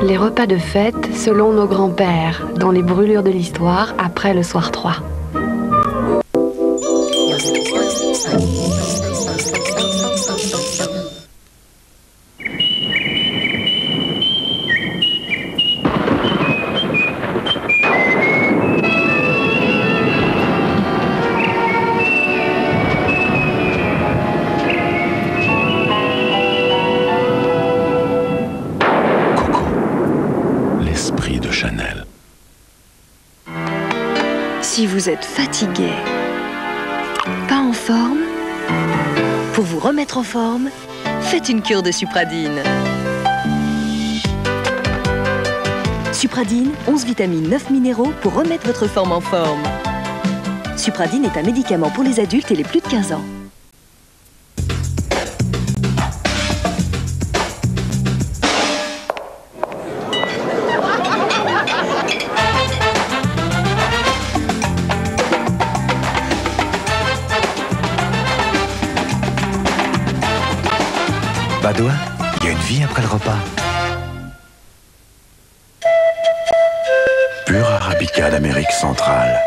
Les repas de fête selon nos grands-pères, dans les brûlures de l'histoire après le soir 3. Si vous êtes fatigué, pas en forme, pour vous remettre en forme, faites une cure de Supradine. Supradine, 11 vitamines, 9 minéraux pour remettre votre forme en forme. Supradine est un médicament pour les adultes et les plus de 15 ans. Badois, il y a une vie après le repas. Pure Arabica d'Amérique centrale.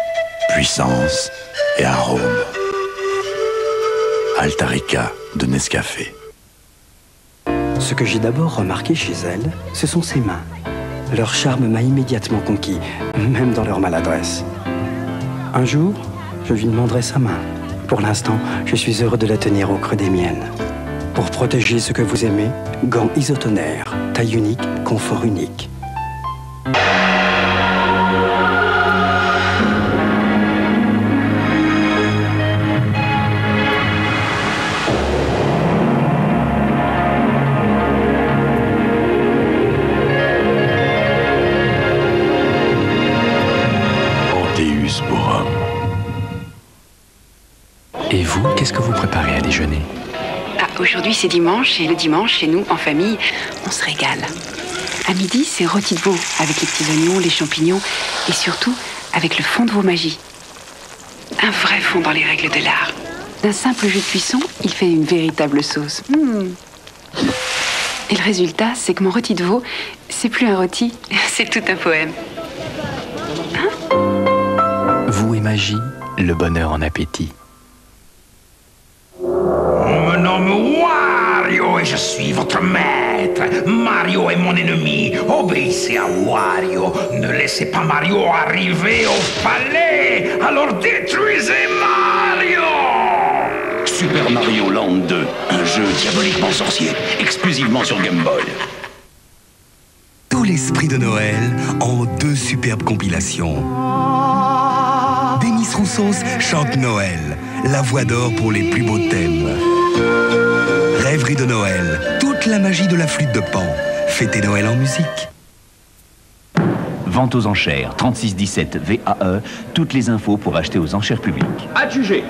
Puissance et arôme. Altarica de Nescafé. Ce que j'ai d'abord remarqué chez elle, ce sont ses mains. Leur charme m'a immédiatement conquis, même dans leur maladresse. Un jour, je lui demanderai sa main. Pour l'instant, je suis heureux de la tenir au creux des miennes. Pour protéger ce que vous aimez, gants isotonaires, taille unique, confort unique. Antéus pour homme. Et vous, qu'est-ce que vous préparez à déjeuner ? Aujourd'hui, c'est dimanche, et le dimanche, chez nous, en famille, on se régale. À midi, c'est rôti de veau, avec les petits oignons, les champignons, et surtout, avec le fond de veau magie. Un vrai fond dans les règles de l'art. D'un simple jus de cuisson, il fait une véritable sauce. Et le résultat, c'est que mon rôti de veau, c'est plus un rôti, c'est tout un poème. Hein ? Vous et Magie, le bonheur en appétit. On me nomme Wario et je suis votre maître. Mario est mon ennemi. Obéissez à Wario. Ne laissez pas Mario arriver au palais. Alors détruisez Mario. Super Mario Land 2, un jeu diaboliquement sorcier, exclusivement sur Game Boy. Tout l'esprit de Noël en 2 superbes compilations. Demis Roussos chante Noël, la voix d'or pour les plus beaux thèmes. Rêverie de Noël, toute la magie de la flûte de Pan. Fêtez Noël en musique. Vente aux enchères, 3617 VAE, toutes les infos pour acheter aux enchères publiques. Adjugé.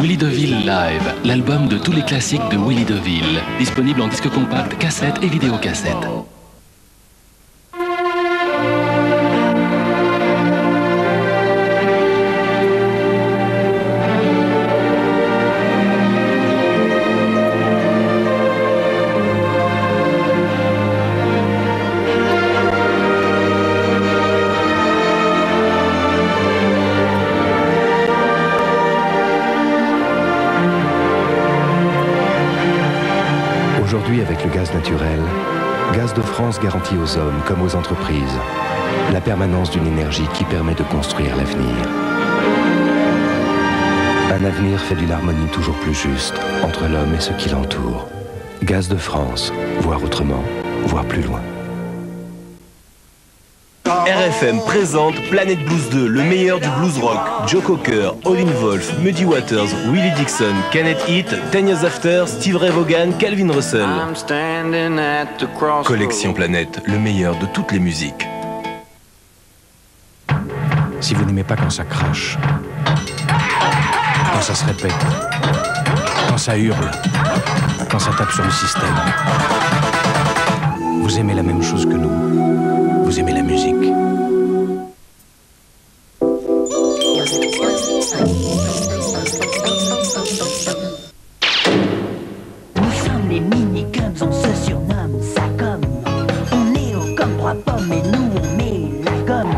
Willy DeVille Live, l'album de tous les classiques de Willy DeVille, disponible en disque compact, cassette et vidéocassette. Aujourd'hui, avec le gaz naturel, Gaz de France garantit aux hommes comme aux entreprises la permanence d'une énergie qui permet de construire l'avenir. Un avenir fait d'une harmonie toujours plus juste entre l'homme et ce qui l'entoure. Gaz de France, voir autrement, voir plus loin. RFM présente Planet Blues 2, le meilleur du blues rock. Joe Cocker, Olin Wolf, Muddy Waters, Willie Dixon, Kenneth Heath, 10 Years After, Steve Ray Vaughan, Calvin Russell. Collection Planète, le meilleur de toutes les musiques. Si vous n'aimez pas quand ça crache, quand ça se répète, quand ça hurle, quand ça tape sur le système, vous aimez la même chose que nous, vous aimez la musique. nous on met la gomme.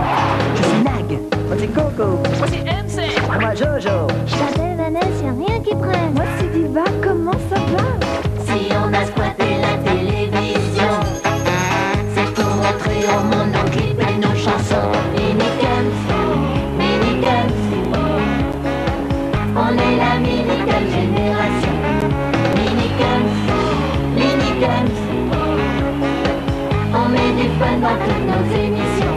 Je suis Nag. Moi c'est Coco. Moi c'est MC. Moi Jojo. Je t'appelle Vanessa, y'a rien qui prenne. Moi c'est Diva, comment ça va? Si on a squatté la télévision, c'est pour montrer au monde nos clips et nos chansons. Mini-Kung Fu, on est la Mini-Kung génération. Mini-Kung Fu, on met du fun dans toutes nos émissions.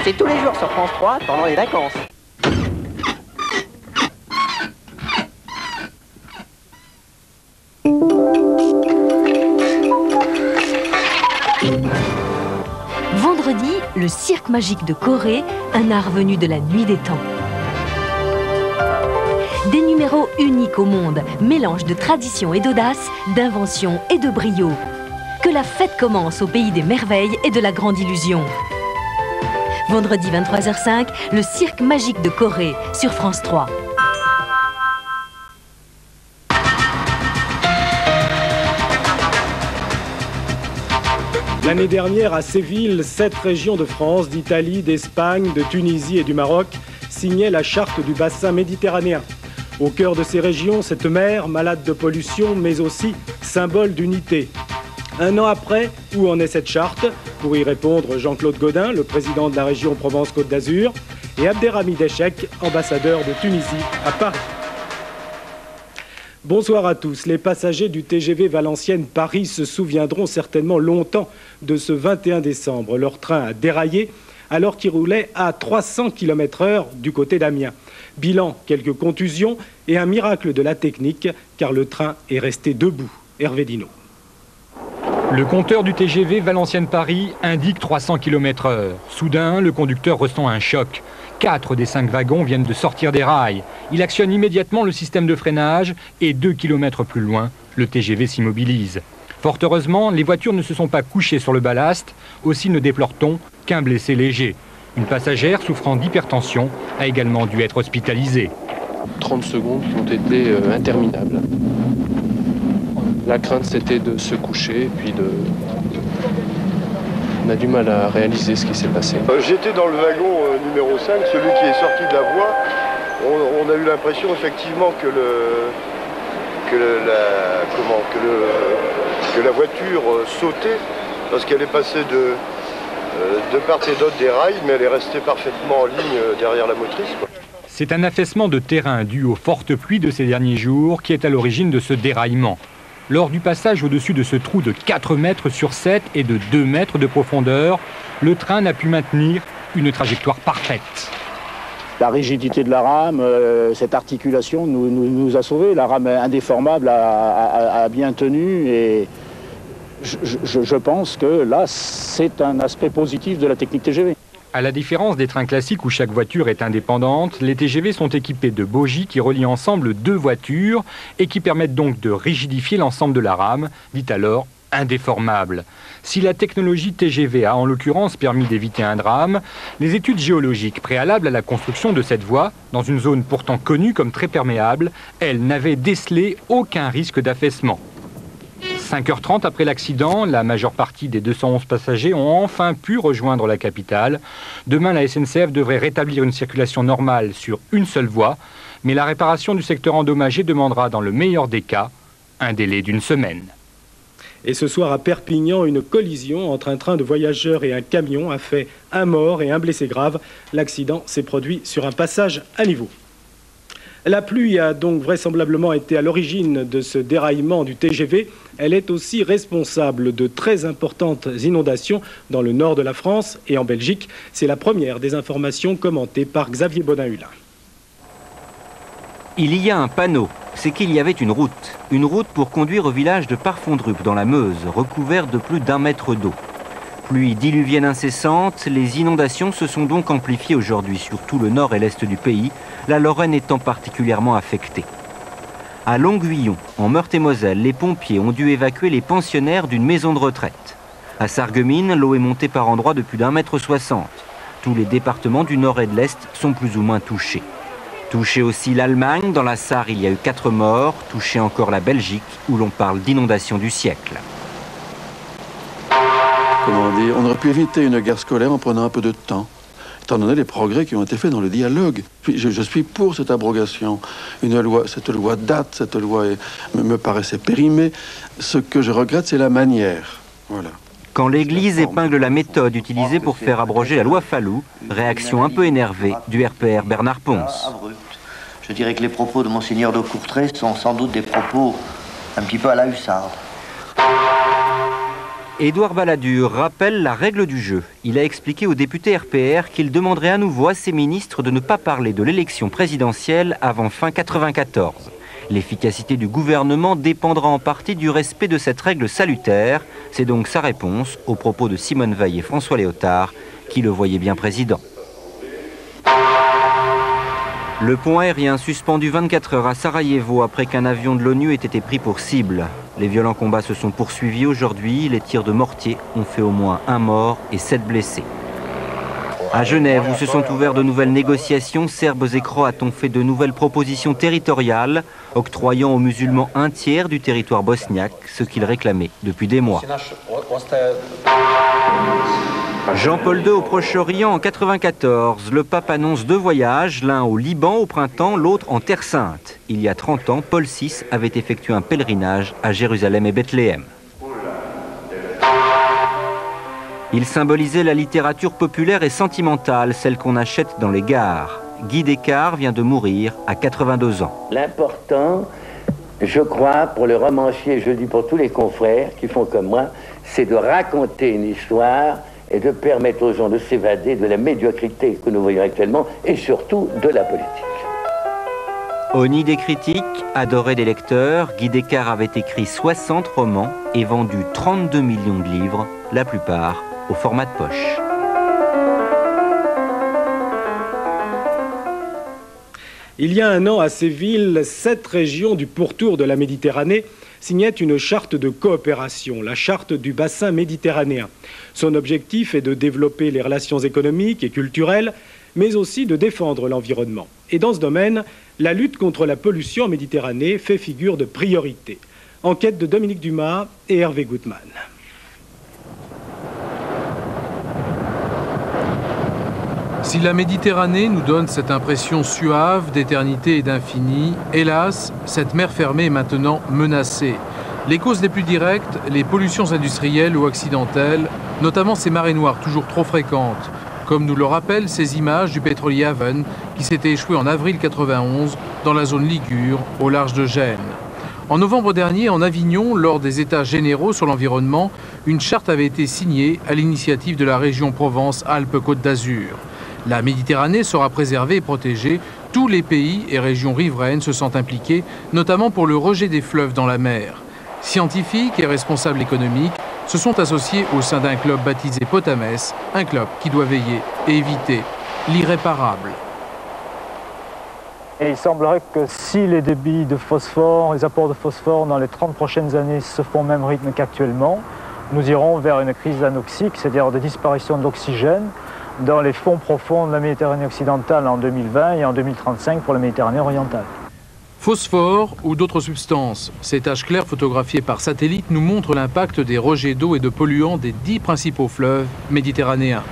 C'est tous les jours sur France 3 pendant les vacances. Vendredi, le cirque magique de Corée, un art venu de la nuit des temps. Des numéros uniques au monde, mélange de tradition et d'audace, d'invention et de brio. Que la fête commence au pays des merveilles et de la grande illusion. Vendredi 23h05, le cirque magique de Corée sur France 3. L'année dernière, à Séville, 7 régions de France, d'Italie, d'Espagne, de Tunisie et du Maroc signaient la charte du bassin méditerranéen. Au cœur de ces régions, cette mer, malade de pollution, mais aussi symbole d'unité. Un an après, où en est cette charte? Pour y répondre, Jean-Claude Gaudin, le président de la région Provence-Côte d'Azur, et Abderrahmid Echek, ambassadeur de Tunisie à Paris. Bonsoir à tous. Les passagers du TGV Valenciennes-Paris se souviendront certainement longtemps de ce 21 décembre. Leur train a déraillé alors qu'il roulait à 300 km/h du côté d'Amiens. Bilan, quelques contusions et un miracle de la technique, car le train est resté debout. Hervé Dino. Le compteur du TGV Valenciennes-Paris indique 300 km/h. Soudain, le conducteur ressent un choc. 4 des 5 wagons viennent de sortir des rails. Il actionne immédiatement le système de freinage et 2 km plus loin, le TGV s'immobilise. Fort heureusement, les voitures ne se sont pas couchées sur le ballast, aussi ne déplore-t-on qu'un blessé léger. Une passagère souffrant d'hypertension a également dû être hospitalisée. 30 secondes qui ont été interminables. La crainte, c'était de se coucher, puis on a du mal à réaliser ce qui s'est passé. J'étais dans le wagon numéro 5, celui qui est sorti de la voie. On a eu l'impression effectivement que la voiture sautait, parce qu'elle est passée de part et d'autre des rails, mais elle est restée parfaitement en ligne derrière la motrice, quoi. C'est un affaissement de terrain dû aux fortes pluies de ces derniers jours qui est à l'origine de ce déraillement. Lors du passage au-dessus de ce trou de 4 mètres sur 7 et de 2 mètres de profondeur, le train n'a pu maintenir une trajectoire parfaite. La rigidité de la rame, cette articulation nous a sauvés. La rame indéformable a bien tenu et je pense que là, c'est un aspect positif de la technique TGV. À la différence des trains classiques où chaque voiture est indépendante, les TGV sont équipés de bogies qui relient ensemble 2 voitures et qui permettent donc de rigidifier l'ensemble de la rame, dite alors indéformable. Si la technologie TGV a en l'occurrence permis d'éviter un drame, les études géologiques préalables à la construction de cette voie, dans une zone pourtant connue comme très perméable, elles n'avaient décelé aucun risque d'affaissement. 5h30 après l'accident, la majeure partie des 211 passagers ont enfin pu rejoindre la capitale. Demain, la SNCF devrait rétablir une circulation normale sur une seule voie, mais la réparation du secteur endommagé demandera, dans le meilleur des cas, un délai d'1 semaine. Et ce soir à Perpignan, une collision entre un train de voyageurs et un camion a fait un mort et un blessé grave. L'accident s'est produit sur un passage à niveau. La pluie a donc vraisemblablement été à l'origine de ce déraillement du TGV. Elle est aussi responsable de très importantes inondations dans le nord de la France et en Belgique. C'est la première des informations commentées par Xavier Bodin-Hulin. Il y a un panneau, c'est qu'il y avait une route pour conduire au village de Parfondrup dans la Meuse, recouverte de plus d'1 mètre d'eau. Pluie diluvienne incessante, les inondations se sont donc amplifiées aujourd'hui sur tout le nord et l'est du pays, la Lorraine étant particulièrement affectée. À Longuillon, en Meurthe-et-Moselle, les pompiers ont dû évacuer les pensionnaires d'une maison de retraite. À Sarreguemines, l'eau est montée par endroits de plus d'1,60 m. Tous les départements du nord et de l'est sont plus ou moins touchés. Touché aussi l'Allemagne, dans la Sarre il y a eu 4 morts, touché encore la Belgique où l'on parle d'inondation du siècle. Comment dire, on aurait pu éviter une guerre scolaire en prenant un peu de temps, étant donné les progrès qui ont été faits dans le dialogue. Je suis pour cette abrogation. Cette loi date, cette loi me paraissait périmée. Ce que je regrette, c'est la manière. Voilà. Quand l'Église épingle la méthode utilisée pour faire abroger la loi Fallou, réaction un peu énervée du RPR Bernard Pons. Je dirais que les propos de Monseigneur de Courtrai sont sans doute des propos un petit peu à la hussarde. Édouard Balladur rappelle la règle du jeu. Il a expliqué aux députés RPR qu'il demanderait à nouveau à ses ministres de ne pas parler de l'élection présidentielle avant fin 1994. L'efficacité du gouvernement dépendra en partie du respect de cette règle salutaire. C'est donc sa réponse aux propos de Simone Veil et François Léotard, qui le voyaient bien président. Le pont aérien suspendu 24 heures à Sarajevo après qu'un avion de l'ONU ait été pris pour cible. Les violents combats se sont poursuivis aujourd'hui. Les tirs de mortier ont fait au moins 1 mort et 7 blessés. À Genève, où se sont ouvertes de nouvelles négociations, Serbes et Croates ont fait de nouvelles propositions territoriales, octroyant aux musulmans un tiers du territoire bosniaque, ce qu'ils réclamaient depuis des mois. Jean-Paul II au Proche-Orient en 1994. Le pape annonce 2 voyages, l'un au Liban au printemps, l'autre en Terre Sainte. Il y a 30 ans, Paul VI avait effectué un pèlerinage à Jérusalem et Bethléem. Il symbolisait la littérature populaire et sentimentale, celle qu'on achète dans les gares. Guy Descartes vient de mourir à 82 ans. L'important, je crois, pour le romancier, je le dis pour tous les confrères qui font comme moi, c'est de raconter une histoire et de permettre aux gens de s'évader de la médiocrité que nous voyons actuellement et surtout de la politique. Au nid des critiques, adoré des lecteurs, Guy Descartes avait écrit 60 romans et vendu 32 millions de livres, la plupart au format de poche. Il y a un an, à Séville, 7 régions du pourtour de la Méditerranée signaient une charte de coopération, la charte du bassin méditerranéen. Son objectif est de développer les relations économiques et culturelles, mais aussi de défendre l'environnement. Et dans ce domaine, la lutte contre la pollution en Méditerranée fait figure de priorité. Enquête de Dominique Dumas et Hervé Gutmann. Si la Méditerranée nous donne cette impression suave d'éternité et d'infini, hélas, cette mer fermée est maintenant menacée. Les causes les plus directes, les pollutions industrielles ou accidentelles, notamment ces marées noires toujours trop fréquentes, comme nous le rappellent ces images du pétrolier Haven qui s'était échoué en avril 91 dans la zone Ligure, au large de Gênes. En novembre dernier, en Avignon, lors des États généraux sur l'environnement, une charte avait été signée à l'initiative de la région Provence-Alpes-Côte d'Azur. La Méditerranée sera préservée et protégée. Tous les pays et régions riveraines se sentent impliqués, notamment pour le rejet des fleuves dans la mer. Scientifiques et responsables économiques se sont associés au sein d'un club baptisé Potamès, un club qui doit veiller et éviter l'irréparable. Et il semblerait que si les débits de phosphore, les apports de phosphore dans les 30 prochaines années se font au même rythme qu'actuellement, nous irons vers une crise anoxique, c'est-à-dire de disparition d'oxygène dans les fonds profonds de la Méditerranée occidentale en 2020 et en 2035 pour la Méditerranée orientale. Phosphore ou d'autres substances. Ces taches claires photographiées par satellite nous montrent l'impact des rejets d'eau et de polluants des 10 principaux fleuves méditerranéens.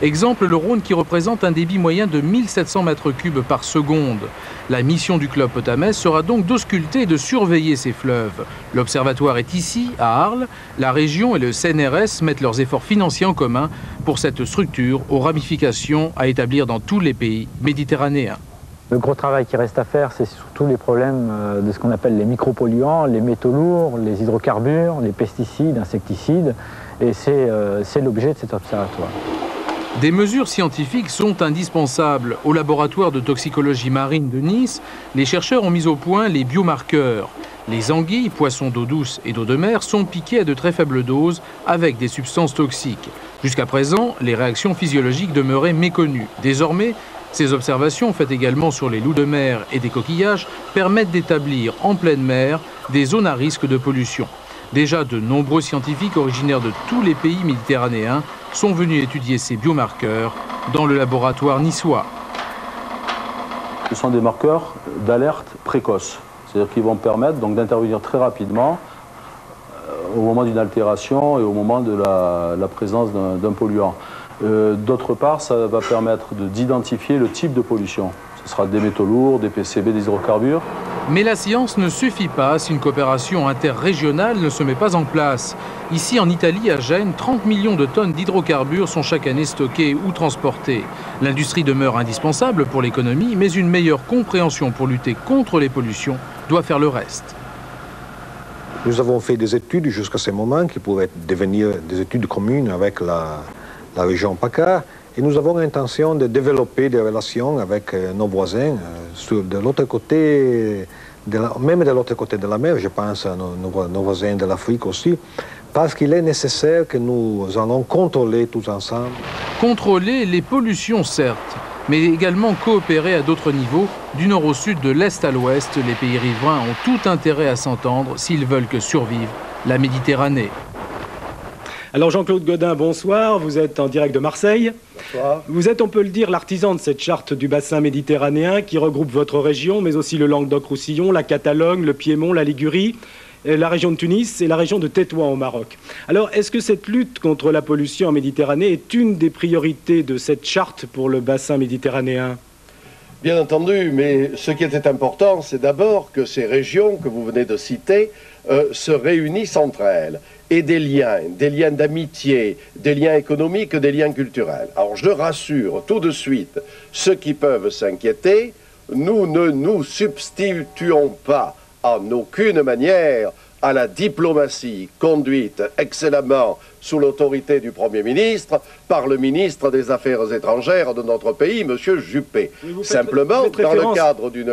Exemple, le Rhône qui représente un débit moyen de 1700 mètres cubes par seconde. La mission du club Potamès sera donc d'ausculter et de surveiller ces fleuves. L'observatoire est ici, à Arles. La région et le CNRS mettent leurs efforts financiers en commun pour cette structure aux ramifications à établir dans tous les pays méditerranéens. Le gros travail qui reste à faire, c'est surtout les problèmes de ce qu'on appelle les micropolluants, les métaux lourds, les hydrocarbures, les pesticides, insecticides. Et c'est l'objet de cet observatoire. Des mesures scientifiques sont indispensables. Au laboratoire de toxicologie marine de Nice, les chercheurs ont mis au point les biomarqueurs. Les anguilles, poissons d'eau douce et d'eau de mer, sont piquées à de très faibles doses avec des substances toxiques. Jusqu'à présent, les réactions physiologiques demeuraient méconnues. Désormais, ces observations, faites également sur les loups de mer et des coquillages, permettent d'établir en pleine mer des zones à risque de pollution. Déjà, de nombreux scientifiques originaires de tous les pays méditerranéens sont venus étudier ces biomarqueurs dans le laboratoire niçois. Ce sont des marqueurs d'alerte précoce. C'est-à-dire qu'ils vont permettre donc d'intervenir très rapidement au moment d'une altération et au moment de la présence d'un polluant. D'autre part, ça va permettre d'identifier le type de pollution. Ce sera des métaux lourds, des PCB, des hydrocarbures. Mais la science ne suffit pas si une coopération interrégionale ne se met pas en place. Ici, en Italie, à Gênes, 30 millions de tonnes d'hydrocarbures sont chaque année stockées ou transportées. L'industrie demeure indispensable pour l'économie, mais une meilleure compréhension pour lutter contre les pollutions doit faire le reste. Nous avons fait des études jusqu'à ce moment qui pourraient devenir des études communes avec la région PACA. Et nous avons l'intention de développer des relations avec nos voisins, de l'autre côté, même de l'autre côté de la mer, je pense à nos voisins de l'Afrique aussi, parce qu'il est nécessaire que nous allons contrôler tous ensemble. Contrôler les pollutions, certes, mais également coopérer à d'autres niveaux, du nord au sud, de l'est à l'ouest. Les pays riverains ont tout intérêt à s'entendre s'ils veulent que survive la Méditerranée. Alors Jean-Claude Gaudin, bonsoir, vous êtes en direct de Marseille. Bonsoir. Vous êtes, on peut le dire, l'artisan de cette charte du bassin méditerranéen qui regroupe votre région, mais aussi le Languedoc-Roussillon, la Catalogne, le Piémont, la Ligurie, la région de Tunis et la région de Tétouan au Maroc. Alors, est-ce que cette lutte contre la pollution en Méditerranée est une des priorités de cette charte pour le bassin méditerranéen ? Bien entendu, mais ce qui était important, c'est d'abord que ces régions que vous venez de citer se réunissent entre elles. Et des liens d'amitié, des liens économiques, des liens culturels. Alors je rassure tout de suite ceux qui peuvent s'inquiéter, nous ne nous substituons pas en aucune manière à la diplomatie conduite excellemment sous l'autorité du Premier ministre par le ministre des Affaires étrangères de notre pays, M. Juppé. Simplement, dans le cadre d'une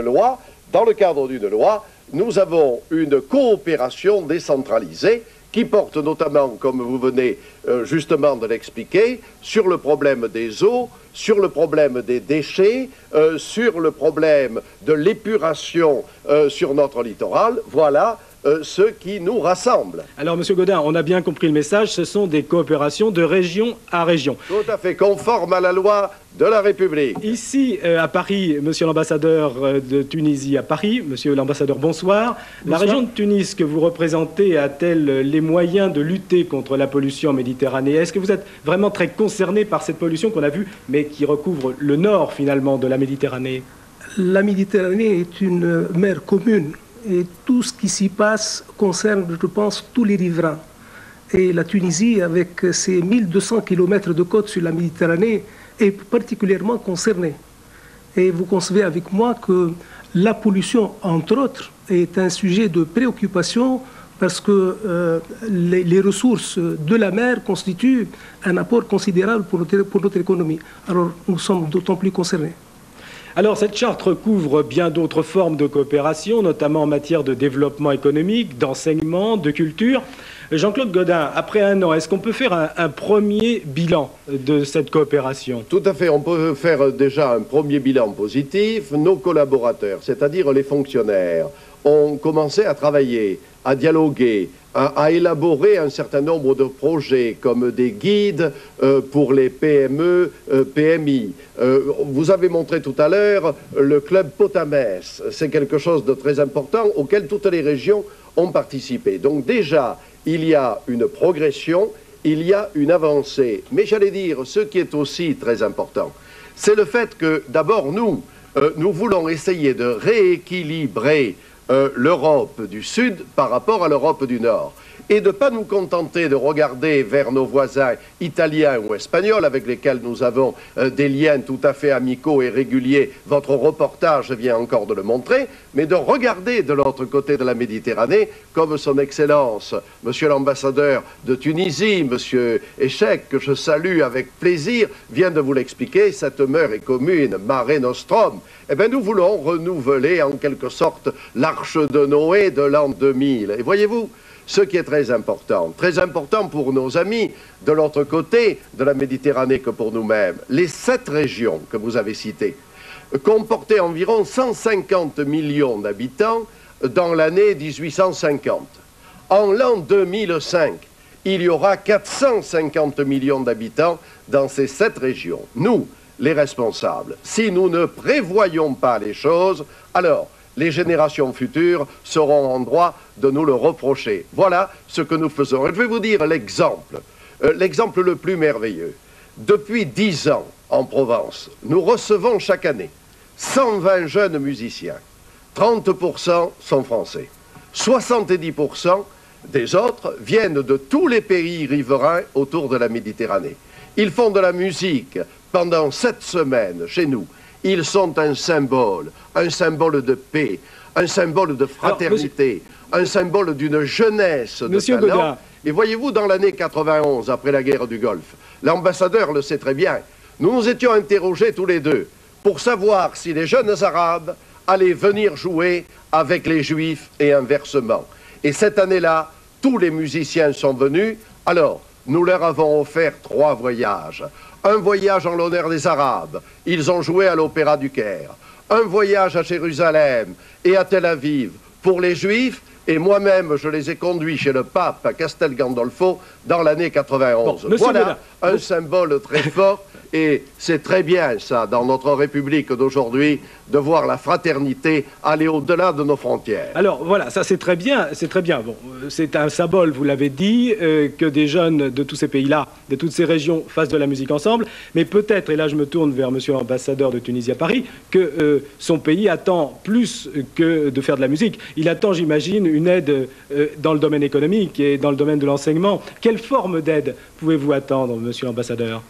loi, nous avons une coopération décentralisée qui porte notamment, comme vous venez justement de l'expliquer, sur le problème des eaux, sur le problème des déchets, sur le problème de l'épuration sur notre littoral. Voilà ce qui nous rassemble. Alors, Monsieur Gaudin, on a bien compris le message, ce sont des coopérations de région à région. Tout à fait conforme à la loi de la République. Ici, à Paris, Monsieur l'ambassadeur de Tunisie à Paris, Monsieur l'ambassadeur, bonsoir. La région de Tunis que vous représentez a-t-elle les moyens de lutter contre la pollution en Méditerranée? Est-ce que vous êtes vraiment très concerné par cette pollution qu'on a vue, mais qui recouvre le nord, finalement, de la Méditerranée? La Méditerranée est une mer commune. Et tout ce qui s'y passe concerne, je pense, tous les riverains. Et la Tunisie, avec ses 1200 km de côte sur la Méditerranée, est particulièrement concernée. Et vous concevez avec moi que la pollution, entre autres, est un sujet de préoccupation parce que les ressources de la mer constituent un apport considérable pour notre économie. Alors nous sommes d'autant plus concernés. Alors, cette charte recouvre bien d'autres formes de coopération, notamment en matière de développement économique, d'enseignement, de culture. Jean-Claude Gaudin, après un an, est-ce qu'on peut faire un premier bilan de cette coopération? Tout à fait, on peut faire déjà un premier bilan positif. Nos collaborateurs, c'est-à-dire les fonctionnaires, ont commencé à travailler, à dialoguer, à élaborer un certain nombre de projets comme des guides pour les PME, PMI. Vous avez montré tout à l'heure le club Potamès. C'est quelque chose de très important auquel toutes les régions ont participé. Donc déjà, il y a une progression, il y a une avancée. Mais j'allais dire, ce qui est aussi très important, c'est le fait que d'abord nous voulons essayer de rééquilibrer l'Europe du Sud par rapport à l'Europe du Nord. Et de ne pas nous contenter de regarder vers nos voisins italiens ou espagnols avec lesquels nous avons des liens tout à fait amicaux et réguliers. Votre reportage vient encore de le montrer, mais de regarder de l'autre côté de la Méditerranée, comme son Excellence, Monsieur l'ambassadeur de Tunisie, Monsieur Echec, que je salue avec plaisir, vient de vous l'expliquer, cette mer est commune, Mare Nostrum. Eh bien, nous voulons renouveler en quelque sorte l'arche de Noé de l'an 2000. Et voyez-vous, ce qui est très important pour nos amis de l'autre côté de la Méditerranée que pour nous-mêmes, les 7 régions que vous avez citées comportaient environ 150 millions d'habitants dans l'année 1850. En l'an 2005, il y aura 450 millions d'habitants dans ces 7 régions. Nous, les responsables. Si nous ne prévoyons pas les choses, alors les générations futures seront en droit de nous le reprocher. Voilà ce que nous faisons. Et je vais vous dire l'exemple le plus merveilleux. Depuis 10 ans, en Provence, nous recevons chaque année 120 jeunes musiciens. 30% sont français. 70% des autres viennent de tous les pays riverains autour de la Méditerranée. Ils font de la musique pendant 7 semaines chez nous. Ils sont un symbole de paix, un symbole de fraternité, un symbole d'une jeunesse de talent. Godin. Et voyez-vous, dans l'année 91, après la guerre du Golfe, l'ambassadeur le sait très bien, nous nous étions interrogés tous les deux pour savoir si les jeunes Arabes allaient venir jouer avec les Juifs et inversement. Et cette année-là, tous les musiciens sont venus. Alors, nous leur avons offert 3 voyages. Un voyage en l'honneur des Arabes. Ils ont joué à l'Opéra du Caire. Un voyage à Jérusalem et à Tel Aviv pour les Juifs. Et moi-même, je les ai conduits chez le pape à Castel Gandolfo dans l'année 91. Bon, voilà un symbole très fort. Et c'est très bien, ça, dans notre République d'aujourd'hui, de voir la fraternité aller au-delà de nos frontières. Alors voilà, ça c'est très bien, c'est très bien. Bon, c'est un symbole, vous l'avez dit, que des jeunes de tous ces pays-là, de toutes ces régions fassent de la musique ensemble. Mais peut-être, et là je me tourne vers monsieur l'ambassadeur de Tunisie à Paris, que son pays attend plus que de faire de la musique. Il attend, j'imagine, une aide dans le domaine économique et dans le domaine de l'enseignement. Quelle forme d'aide pouvez-vous attendre, monsieur l'ambassadeur ?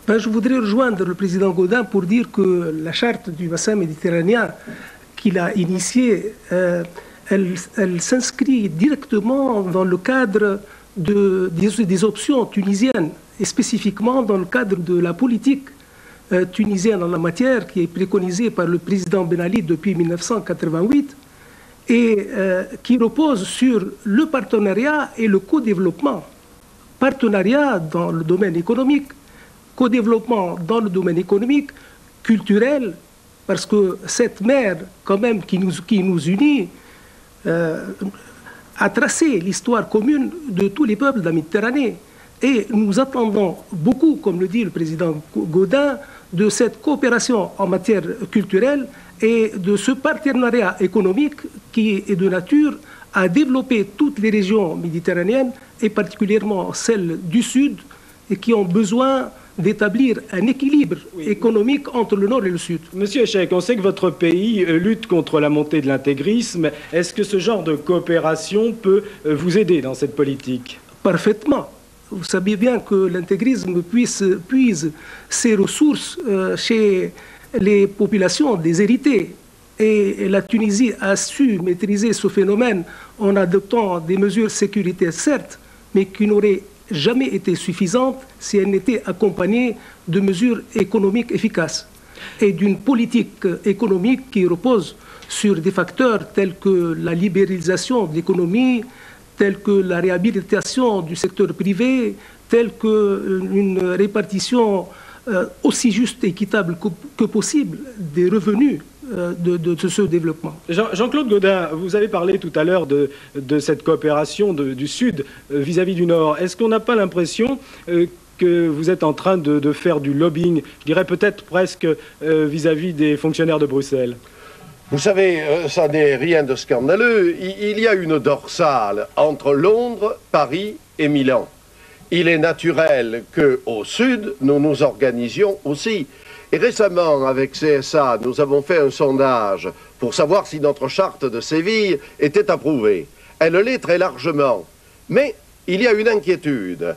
Je voudrais rejoindre le président Godin pour dire que la charte du bassin méditerranéen qu'il a initiée, elle s'inscrit directement dans le cadre des options tunisiennes, et spécifiquement dans le cadre de la politique tunisienne en la matière qui est préconisée par le président Ben Ali depuis 1988 et qui repose sur le partenariat et le co-développement. Partenariat dans le domaine économique, co-développement dans le domaine économique, culturel, parce que cette mer, quand même, qui nous unit, a tracé l'histoire commune de tous les peuples de la Méditerranée. Et nous attendons beaucoup, comme le dit le président Godin, de cette coopération en matière culturelle et de ce partenariat économique qui est de nature à développer toutes les régions méditerranéennes, et particulièrement celles du Sud, et qui ont besoin d'établir un équilibre économique entre le Nord et le Sud. Monsieur Echec, on sait que votre pays lutte contre la montée de l'intégrisme. Est-ce que ce genre de coopération peut vous aider dans cette politique? Parfaitement. Vous savez bien que l'intégrisme puise ses ressources chez les populations déshéritées. Et la Tunisie a su maîtriser ce phénomène en adoptant des mesures sécuritaires, certes, mais qui n'auraient jamais été suffisante si elle n'était accompagnée de mesures économiques efficaces et d'une politique économique qui repose sur des facteurs tels que la libéralisation de l'économie, tels que la réhabilitation du secteur privé, tels qu'une répartition aussi juste et équitable que possible des revenus de ce développement. Jean-Claude Godin, vous avez parlé tout à l'heure de cette coopération du Sud vis-à-vis du Nord. Est-ce qu'on n'a pas l'impression que vous êtes en train de faire du lobbying, je dirais peut-être presque vis-à-vis des fonctionnaires de Bruxelles? Vous savez, ça n'est rien de scandaleux. Il y a une dorsale entre Londres, Paris et Milan. Il est naturel qu'au Sud, nous nous organisions aussi. Et récemment, avec CSA, nous avons fait un sondage pour savoir si notre charte de Séville était approuvée. Elle l'est très largement. Mais il y a une inquiétude.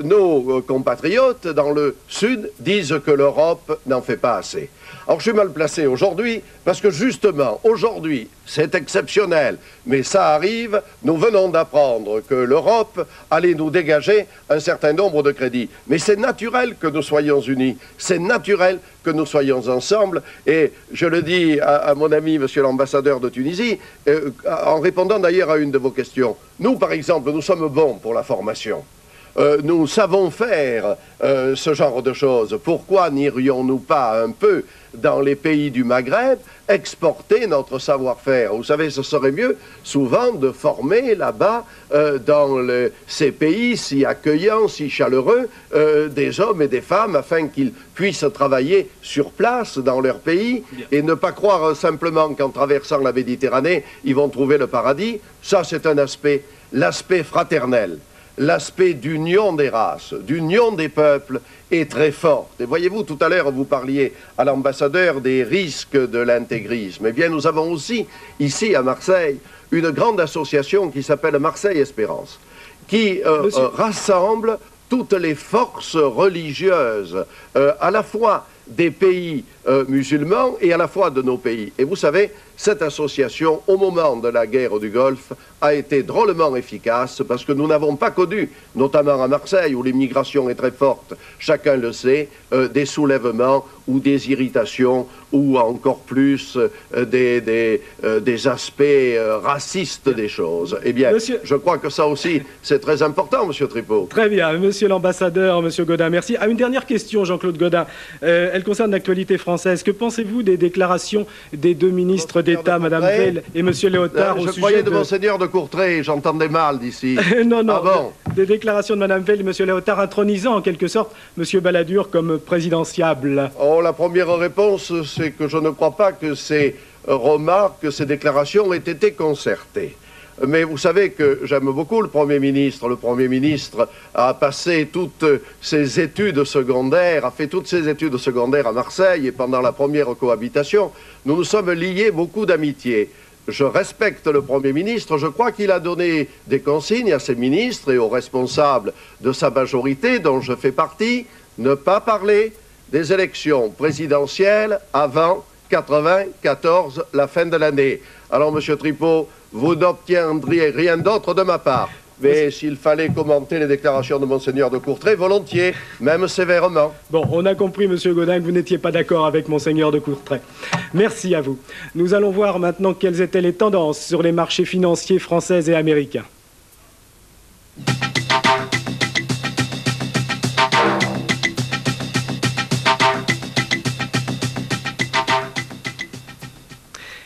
Nos compatriotes dans le Sud disent que l'Europe n'en fait pas assez. Alors je suis mal placé aujourd'hui parce que justement, aujourd'hui, c'est exceptionnel, mais ça arrive, nous venons d'apprendre que l'Europe allait nous dégager un certain nombre de crédits. Mais c'est naturel que nous soyons unis, c'est naturel que nous soyons ensemble, et je le dis à mon ami, monsieur l'ambassadeur de Tunisie, en répondant d'ailleurs à une de vos questions. Nous, par exemple, nous sommes bons pour la formation. nous savons faire ce genre de choses. Pourquoi n'irions-nous pas un peu dans les pays du Maghreb exporter notre savoir-faire? Vous savez, ce serait mieux souvent de former là-bas, dans ces pays si accueillants, si chaleureux, des hommes et des femmes afin qu'ils puissent travailler sur place dans leur pays et ne pas croire simplement qu'en traversant la Méditerranée, ils vont trouver le paradis. Ça, c'est un aspect, l'aspect fraternel. L'aspect d'union des races, d'union des peuples est très fort. Et voyez-vous, tout à l'heure, vous parliez à l'ambassadeur des risques de l'intégrisme. Eh bien, nous avons aussi, ici à Marseille, une grande association qui s'appelle Marseille Espérance, qui rassemble toutes les forces religieuses, à la fois des pays musulmans et à la fois de nos pays. Et vous savez, cette association, au moment de la guerre du Golfe, a été drôlement efficace parce que nous n'avons pas connu, notamment à Marseille où l'immigration est très forte, chacun le sait, des soulèvements ou des irritations ou encore plus des aspects racistes des choses. Eh bien, je crois que ça aussi, c'est très important, Monsieur Tripot. Très bien, Monsieur l'ambassadeur, Monsieur Gaudin, merci. Une dernière question, Jean-Claude Gaudin. Elle concerne l'actualité française. Que pensez-vous des déclarations des deux ministres d'État, Madame Veil et Monsieur Léotard, au sujet Je croyais de Monseigneur de Courtrai, j'entendais mal d'ici. Non, non, ah bon. Des déclarations de Madame Veil et Monsieur Léotard intronisant en quelque sorte Monsieur Balladur comme présidentiable. Oh, la première réponse, c'est que je ne crois pas que ces remarques, que ces déclarations aient été concertées. Mais vous savez que j'aime beaucoup le Premier ministre. Le Premier ministre a passé toutes ses études secondaires, a fait toutes ses études secondaires à Marseille et pendant la première cohabitation, nous nous sommes liés beaucoup d'amitié. Je respecte le Premier ministre, je crois qu'il a donné des consignes à ses ministres et aux responsables de sa majorité, dont je fais partie, ne pas parler des élections présidentielles avant 94, la fin de l'année. Alors, Monsieur Tripot, vous n'obtiendriez rien d'autre de ma part. Mais s'il fallait commenter les déclarations de Monseigneur de Courtrai, volontiers, même sévèrement. Bon, on a compris, Monsieur Gaudin, que vous n'étiez pas d'accord avec Monseigneur de Courtrai. Merci à vous. Nous allons voir maintenant quelles étaient les tendances sur les marchés financiers français et américains.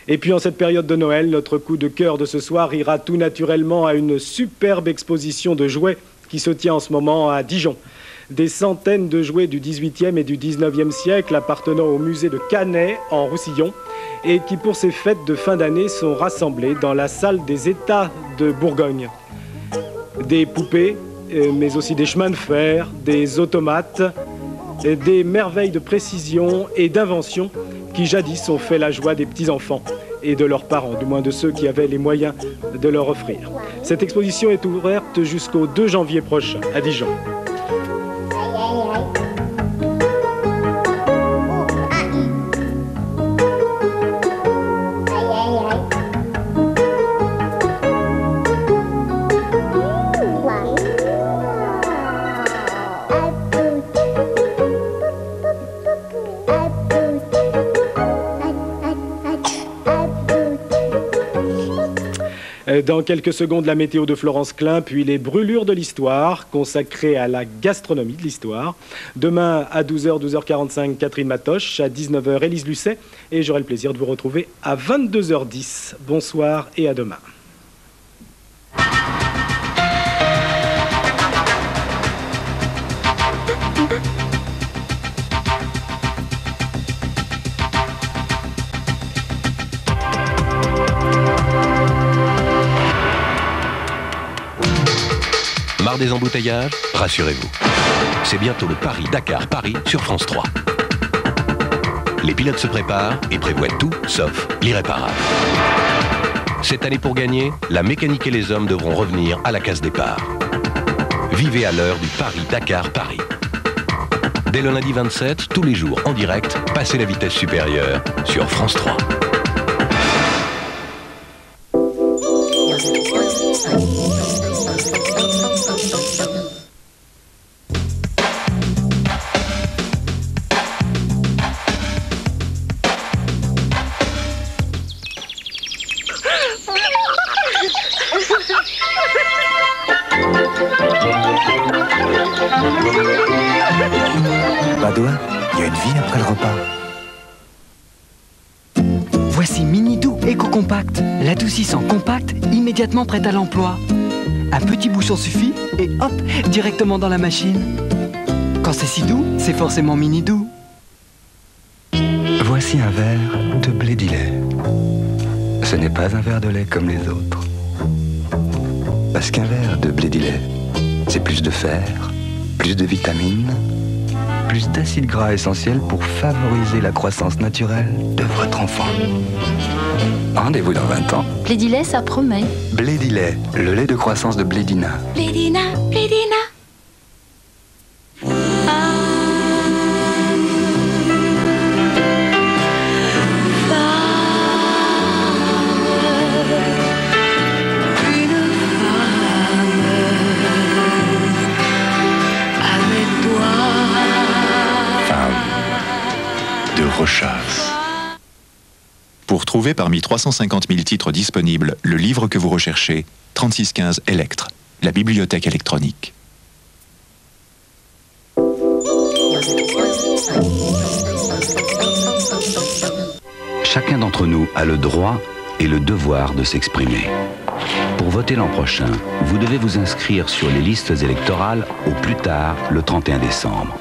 Et puis en cette période de Noël, notre coup de cœur de ce soir ira tout naturellement à une superbe exposition de jouets qui se tient en ce moment à Dijon. Des centaines de jouets du XVIIIe et du XIXe siècle appartenant au musée de Canet en Roussillon et qui pour ces fêtes de fin d'année sont rassemblés dans la salle des États de Bourgogne. Des poupées, mais aussi des chemins de fer, des automates, des merveilles de précision et d'invention qui jadis ont fait la joie des petits-enfants et de leurs parents, du moins de ceux qui avaient les moyens de leur offrir. Cette exposition est ouverte jusqu'au 2 janvier prochain à Dijon. Dans quelques secondes, la météo de Florence Klein, puis les brûlures de l'histoire, consacrées à la gastronomie de l'histoire. Demain, à 12h, 12h45, Catherine Matoche, à 19h, Élise Lucet, et j'aurai le plaisir de vous retrouver à 22h10. Bonsoir et à demain. Marre des embouteillages? Rassurez-vous. C'est bientôt le Paris-Dakar-Paris sur France 3. Les pilotes se préparent et prévoient tout, sauf l'irréparable. Cette année pour gagner, la mécanique et les hommes devront revenir à la case départ. Vivez à l'heure du Paris-Dakar-Paris. Dès le lundi 27, tous les jours en direct, passez la vitesse supérieure sur France 3. Padoa, il y a une vie après le repas. Voici Mini Doux Éco-Compact, l'adoucissant compact immédiatement prêt à l'emploi. Un petit bouchon suffit et hop, directement dans la machine. Quand c'est si doux, c'est forcément Mini Doux. Voici un verre de blé d'Illet. Ce n'est pas un verre de lait comme les autres. Parce qu'un verre de blé d'Illet, c'est plus de fer, plus de vitamines, plus d'acides gras essentiels pour favoriser la croissance naturelle de votre enfant. Rendez-vous dans 20 ans. Blé d'Illet, ça promet. Blé d'Illet, le lait de croissance de Blédina. Blédina, Blédina. Rechasse. Pour trouver parmi 350 000 titres disponibles le livre que vous recherchez, 3615 Electre, la bibliothèque électronique. Chacun d'entre nous a le droit et le devoir de s'exprimer. Pour voter l'an prochain, vous devez vous inscrire sur les listes électorales au plus tard le 31 décembre.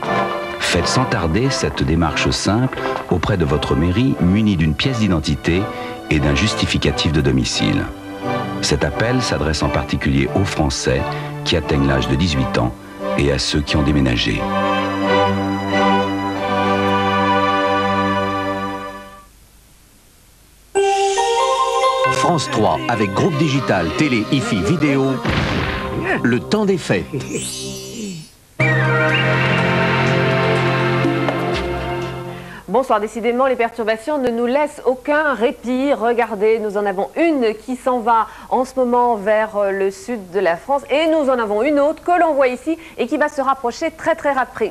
Faites sans tarder cette démarche simple auprès de votre mairie munie d'une pièce d'identité et d'un justificatif de domicile. Cet appel s'adresse en particulier aux Français qui atteignent l'âge de 18 ans et à ceux qui ont déménagé. France 3 avec groupe digital, télé, IFI, vidéo, le temps des fêtes. Bonsoir, décidément les perturbations ne nous laissent aucun répit. Regardez, nous en avons une qui s'en va en ce moment vers le sud de la France et nous en avons une autre que l'on voit ici et qui va se rapprocher très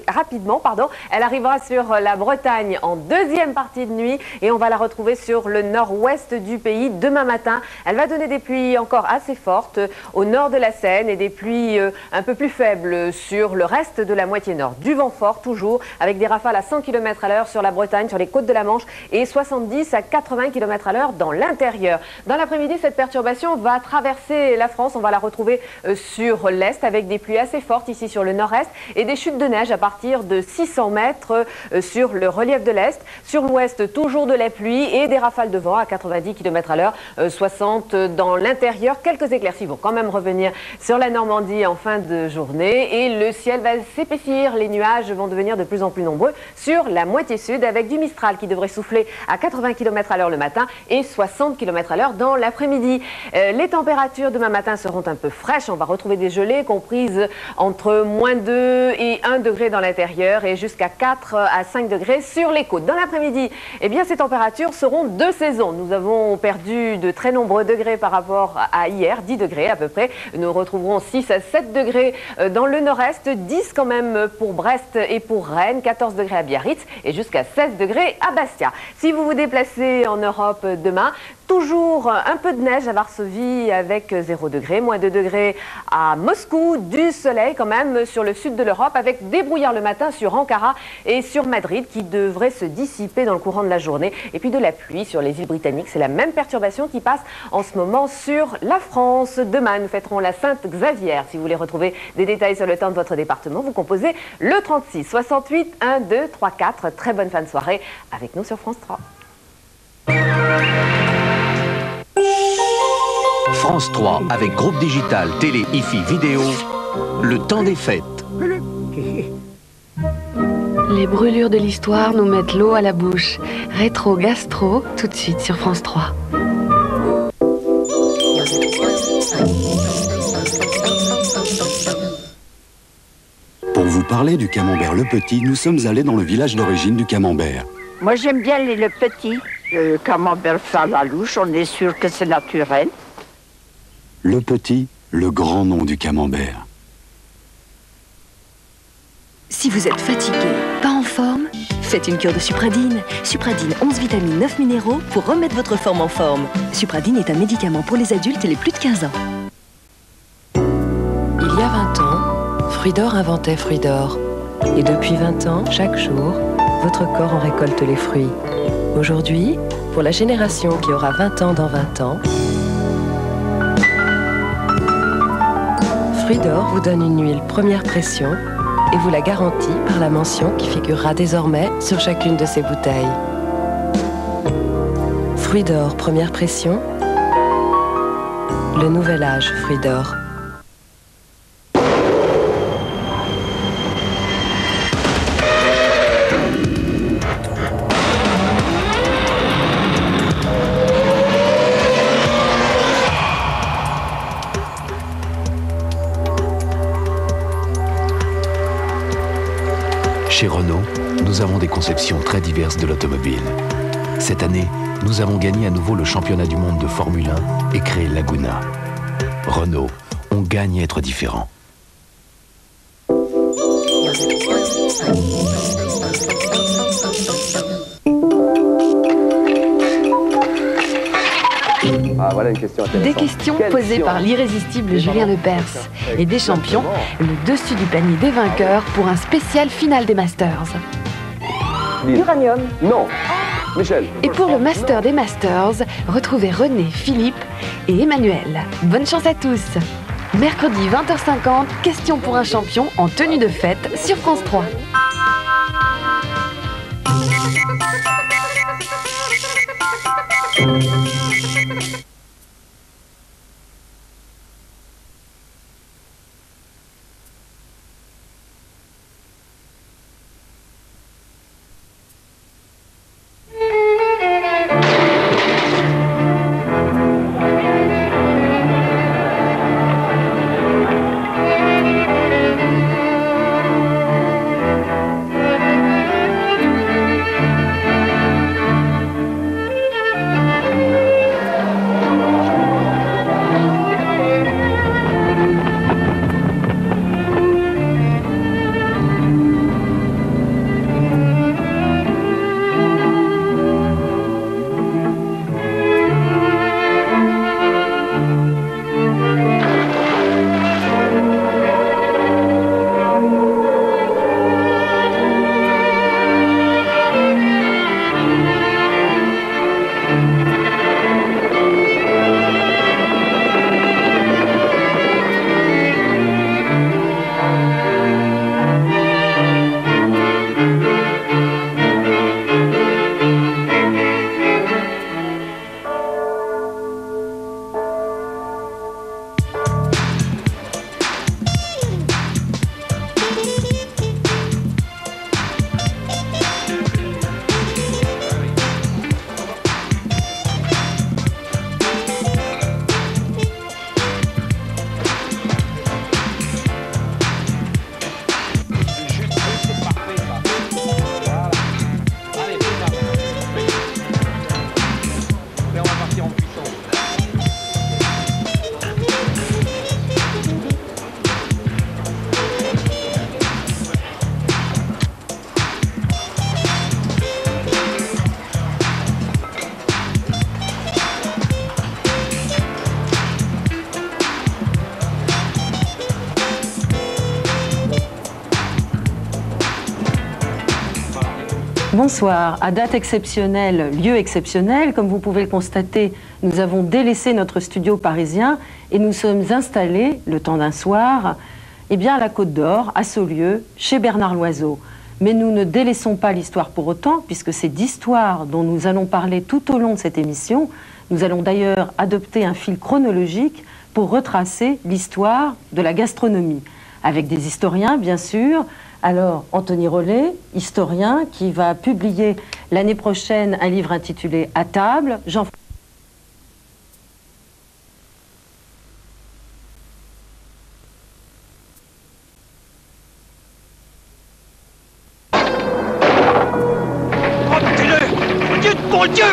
rapidement. Elle arrivera sur la Bretagne en deuxième partie de nuit et on va la retrouver sur le nord-ouest du pays demain matin. Elle va donner des pluies encore assez fortes au nord de la Seine et des pluies un peu plus faibles sur le reste de la moitié nord. Du vent fort toujours avec des rafales à 100 km/h sur la Bretagne, sur les côtes de la Manche et 70 à 80 km/h dans l'intérieur. Dans l'après-midi, cette perturbation va traverser la France. On va la retrouver sur l'est avec des pluies assez fortes ici sur le nord-est et des chutes de neige à partir de 600 mètres sur le relief de l'est. Sur l'ouest, toujours de la pluie et des rafales de vent à 90 km/h, 60 dans l'intérieur. Quelques éclaircies vont quand même revenir sur la Normandie en fin de journée et le ciel va s'épaissir. Les nuages vont devenir de plus en plus nombreux sur la moitié sud avec du Mistral qui devrait souffler à 80 km/h le matin et 60 km/h dans l'après-midi. Les températures demain matin seront un peu fraîches. On va retrouver des gelées comprises entre -2 et 1 degré dans l'intérieur et jusqu'à 4 à 5 degrés sur les côtes. Dans l'après-midi, eh bien, ces températures seront de saison. Nous avons perdu de très nombreux degrés par rapport à hier, 10 degrés à peu près. Nous retrouverons 6 à 7 degrés dans le nord-est, 10 quand même pour Brest et pour Rennes, 14 degrés à Biarritz et jusqu'à 16 degrés à Bastia. Si vous vous déplacez en Europe demain, toujours un peu de neige à Varsovie avec 0 degré, -2 degrés à Moscou, du soleil quand même sur le sud de l'Europe avec des brouillards le matin sur Ankara et sur Madrid qui devraient se dissiper dans le courant de la journée et puis de la pluie sur les îles britanniques. C'est la même perturbation qui passe en ce moment sur la France. Demain, nous fêterons la Sainte Xavière. Si vous voulez retrouver des détails sur le temps de votre département, vous composez le 36 68 1 2 3 4. Très bonne fin de soirée avec nous sur France 3. France 3 avec groupe digital, télé, IFI, vidéo, le temps des fêtes. Les brûlures de l'histoire nous mettent l'eau à la bouche. Rétro Gastro, tout de suite sur France 3. Pour vous parler du camembert Le Petit, nous sommes allés dans le village d'origine du camembert. Moi j'aime bien le petit. Le camembert fait à la louche, on est sûr que c'est naturel. Le Petit, le grand nom du camembert. Si vous êtes fatigué, pas en forme, faites une cure de Supradine. Supradine, 11 vitamines, 9 minéraux pour remettre votre forme en forme. Supradine est un médicament pour les adultes et les plus de 15 ans. Il y a 20 ans, Fruidor inventait Fruidor. Et depuis 20 ans, chaque jour, votre corps en récolte les fruits. Aujourd'hui, pour la génération qui aura 20 ans dans 20 ans, Fruits d'Or vous donne une huile première pression et vous la garantit par la mention qui figurera désormais sur chacune de ces bouteilles. Fruits d'Or première pression, le nouvel âge Fruits d'Or. Chez Renault, nous avons des conceptions très diverses de l'automobile. Cette année, nous avons gagné à nouveau le championnat du monde de Formule 1 et créé Laguna. Renault, on gagne à être différent. Ah, voilà une question intéressante. Des questions posées par l'irrésistible Julien Lepers. Et des champions, le dessus du panier des vainqueurs pour un spécial final des Masters. Uranium. Non. Michel. Et pour le Master des Masters, retrouvez René, Philippe et Emmanuel. Bonne chance à tous. Mercredi 20h50, question pour un champion en tenue de fête sur France 3. Bonsoir. À date exceptionnelle, lieu exceptionnel, comme vous pouvez le constater, nous avons délaissé notre studio parisien et nous sommes installés, le temps d'un soir, à la Côte d'Or, à Saulieu, chez Bernard Loiseau. Mais nous ne délaissons pas l'histoire pour autant, puisque c'est d'histoire dont nous allons parler tout au long de cette émission. Nous allons d'ailleurs adopter un fil chronologique pour retracer l'histoire de la gastronomie, avec des historiens, bien sûr. Alors, Anthony Rollet, historien, qui va publier l'année prochaine un livre intitulé « À table ». Dieu, mon Dieu!